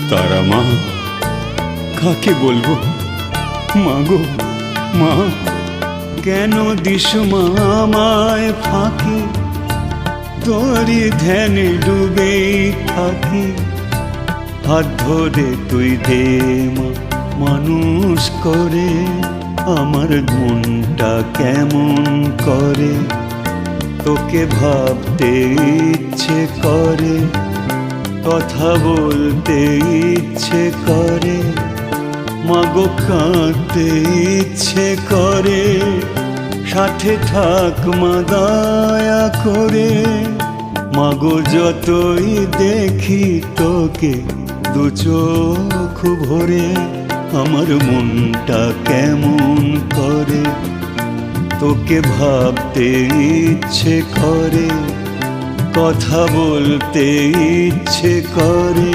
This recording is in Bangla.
তারা মা, কাকে বলবো? মা গো মা, কেন দিস মা আমায় ফাঁকি? তোরই ধ্যানে ডুবেই থাকি। হাত ধরে তুই দে মা মানুষ করে, আমার মনটা কেমন করে। তোকে ভাবতে ইচ্ছে করে, কথা বলতে ইচ্ছে করে, মাগো কাঁদতে ইচ্ছে করে। সাথে থাক মা দয়া করে, মাগো যতই দেখি তোকে দু চোখ ভরে, আমার মনটা কেমন করে। তোকে ভাবতে ইচ্ছে করে, কথা বলতে ইচ্ছে করে।